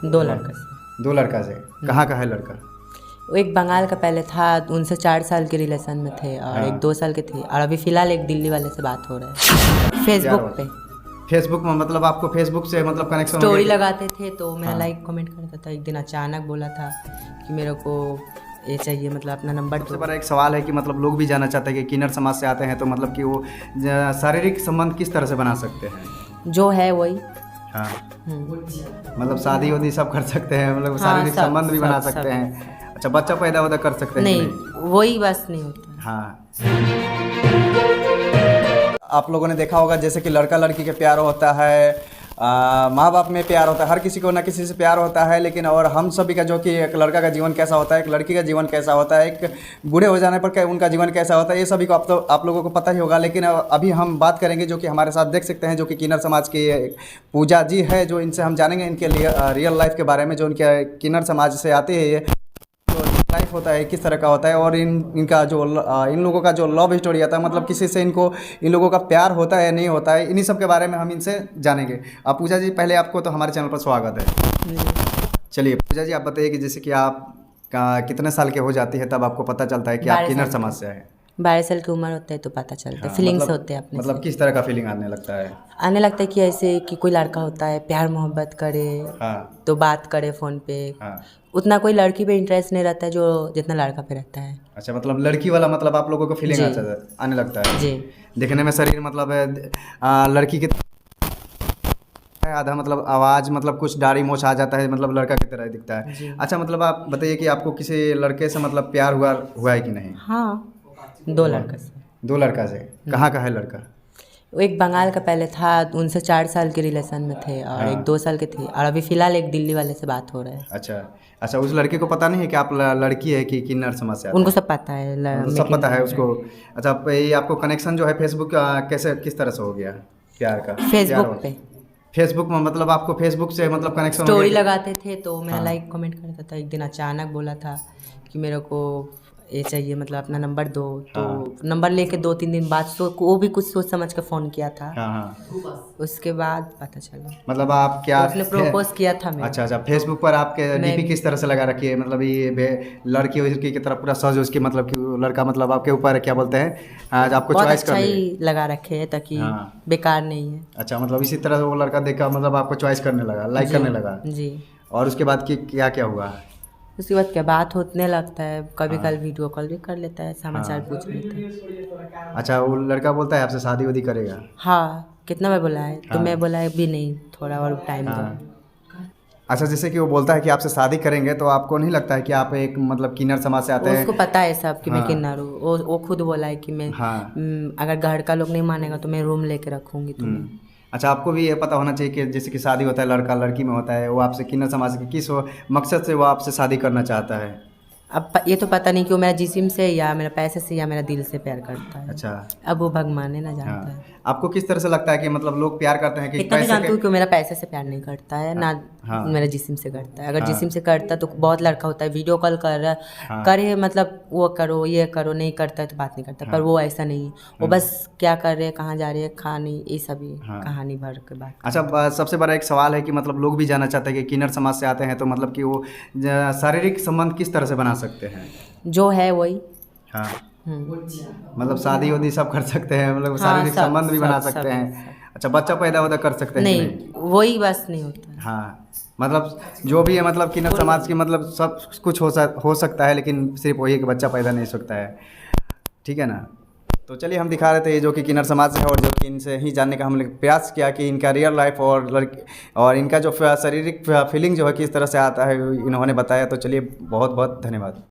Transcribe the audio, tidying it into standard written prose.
2 लड़का से। 2 लड़का से। कहाँ का है लड़का? वो एक बंगाल का पहले था, उनसे 4 साल के रिलेशन में थे और एक 2 साल के थे, और अभी फ़िलहाल एक दिल्ली वाले से बात हो रहा है फेसबुक पे। फेसबुक में मतलब आपको फेसबुक से मतलब कनेक्शन स्टोरी लगाते थे तो मैं लाइक कमेंट करता था। एक दिन अचानक बोला था कि मेरे को ये चाहिए, मतलब अपना नंबर। सबसे बड़ा एक सवाल है कि मतलब लोग भी जानना चाहते हैं कि किन्नर समाज से आते हैं तो मतलब कि वो शारीरिक संबंध किस तरह से बना सकते हैं? जो है वही। हाँ, मतलब शादी वादी सब कर सकते हैं, मतलब शारीरिक संबंध भी बना सकते हैं। अच्छा, बच्चा पैदा वैदा कर सकते हैं? नहीं, वही बस नहीं होता। हाँ, आप लोगों ने देखा होगा जैसे कि लड़का लड़की के प्यार होता है, माँ बाप में प्यार होता है, हर किसी को ना किसी से प्यार होता है। लेकिन और हम सभी का जो कि एक लड़का का जीवन कैसा होता है, एक लड़की का जीवन कैसा होता है, एक बूढ़े हो जाने पर उनका जीवन कैसा होता है, ये सभी को आप लोगों को पता ही होगा। लेकिन अभी हम बात करेंगे जो कि हमारे साथ देख सकते हैं, जो कि किन्नर समाज की पूजा जी है, जो इनसे हम जानेंगे इनके लिए रियल लाइफ के बारे में, जो इनके किन्नर समाज से आते हैं, ये लाइफ होता है किस तरह का होता है, और इनका जो इन लोगों का जो लव स्टोरी आता है, मतलब किसी से इन लोगों का प्यार होता है नहीं होता है, इन्हीं सब के बारे में हम इनसे जानेंगे। आप पूजा जी, पहले आपको तो हमारे चैनल पर स्वागत है। चलिए पूजा जी, आप बताइए कि जैसे कि आप कितने साल के हो जाती है तब आपको पता चलता है कि आप किन्नर समाज से हैं? 12 साल की उम्र होता है तो पता चलता है। फीलिंग्स मतलब, होते हैं अपने मतलब किस तरह का फीलिंग आने लगता है? आने लगता है कि ऐसे कि कोई लड़का होता है, प्यार मोहब्बत करे तो बात करे फ़ोन पे। उतना कोई लड़की पे इंटरेस्ट नहीं रहता है जो जितना लड़का पे रहता है। अच्छा, मतलब लड़की वाला मतलब आप लोगों को फीलिंग आने लगता है जी। देखने में शरीर मतलब लड़की की आधा, मतलब आवाज़, मतलब कुछ दाढ़ी मोछ आ जाता है, मतलब लड़का की तरह दिखता है। अच्छा, मतलब आप बताइए कि आपको किसी लड़के से मतलब प्यार हुआ है कि नहीं? हाँ, 2 लड़का से। 2 लड़का से। कहाँ का है लड़का? वो एक बंगाल का पहले था, उनसे 4 साल के रिलेशन में थे और एक 2 साल के थे, और अभी फ़िलहाल एक दिल्ली वाले से बात हो रहा है। अच्छा, उस लड़के को पता नहीं है कि आप लड़की है कि किन्नर समाज से आते हैं? उनको सब पता है, सब पता है उसको। अच्छा, ये आपको कनेक्शन जो है फेसबुक कैसे किस तरह से हो गया प्यार का? फेसबुक पे। फेसबुक में मतलब आपको फेसबुक से मतलब कनेक्शन स्टोरी लगाते थे तो मैं लाइक कमेंट करता था। एक दिन अचानक बोला था कि मेरे को ये चाहिए, मतलब अपना नंबर दो। तो नंबर लेके 2-3 दिन बाद वो भी कुछ सोच समझ के फ़ोन किया था। उसके बाद पता चला, मतलब आप क्या उसने प्रपोज किया था मेरे। अच्छा, फेसबुक पर आपके डीपी किस तरह से लगा रखी है? मतलब ये लड़की की तरह पूरा सज उसकी, मतलब कि लड़का मतलब आपके ऊपर क्या बोलते हैं, आज आपको चॉइस कर ही लगा रखे है ताकि बेकार नहीं है। अच्छा, मतलब इसी तरह वो लड़का देखा, मतलब आपको चॉइस करने लगा, लाइक करने लगा जी। और उसके बाद क्या क्या हुआ? उसके बाद क्या बात होने लगता है, कभी कल वीडियो कॉल भी कर लेता है, समाचार पूछ लेता है। अच्छा, वो लड़का बोलता है आपसे शादी वादी करेगा? हाँ, कितना बार बोला है तो मैं बोला है भी नहीं, थोड़ा और टाइम दो। अच्छा, जैसे कि वो बोलता है कि आपसे शादी करेंगे तो आपको नहीं लगता है कि आप एक मतलब किन्नर समाज से आते हैं? उसको पता है सब कि मैं किन्नर हूँ। वो खुद बोला है कि मैं अगर घर का लोग नहीं मानेगा तो मैं रूम लेके रखूँगी तुम्हें। अच्छा, आपको भी ये पता होना चाहिए कि जैसे कि शादी होता है लड़का लड़की में होता है, वो आपसे किन्नर समाज के किस मकसद से वो आपसे शादी करना चाहता है? अब ये तो पता नहीं कि वो मेरा जिस्म से या मेरा पैसे से या मेरा दिल से प्यार करता है। अच्छा, अब वो भगवान ना जानता है। आपको किस तरह से लगता है कि मतलब लोग प्यार करते हैं कि इतना तो जानती हूँ कि मेरा पैसे से प्यार नहीं करता है ना, मेरा जिस्म से करता है। अगर जिस्म से करता तो बहुत लड़का होता है वीडियो कॉल करे, मतलब वो करो ये करो, नहीं करता है तो बात नहीं करता। पर वो ऐसा नहीं है, वो बस क्या कर रहे हैं, कहाँ जा रहे हैं, खाने, ये सभी कहानी भर के बात। अच्छा, सबसे बड़ा एक सवाल है कि मतलब लोग भी जानना चाहते हैं कि किन्नर समाज से आते हैं तो मतलब कि वो शारीरिक संबंध किस तरह से बना सकते हैं? जो है वही। मतलब शादी वादी सब कर सकते हैं, मतलब शारीरिक संबंध भी बना सकते हैं। अच्छा, बच्चा पैदा वैदा कर सकते हैं? नहीं, वही बस नहीं होता। हाँ, मतलब जो भी है, मतलब किन्नर समाज की मतलब सब कुछ हो सकता है, लेकिन सिर्फ वही है कि बच्चा पैदा नहीं सकता है। ठीक है ना? तो चलिए हम दिखा रहे थे ये जो कि किन्नर समाज है, और जो कि इनसे ही जानने का हमने प्रयास किया कि इनका रियल लाइफ और इनका जो शारीरिक फीलिंग जो है किस तरह से आता है, इन्होंने बताया। तो चलिए बहुत बहुत धन्यवाद।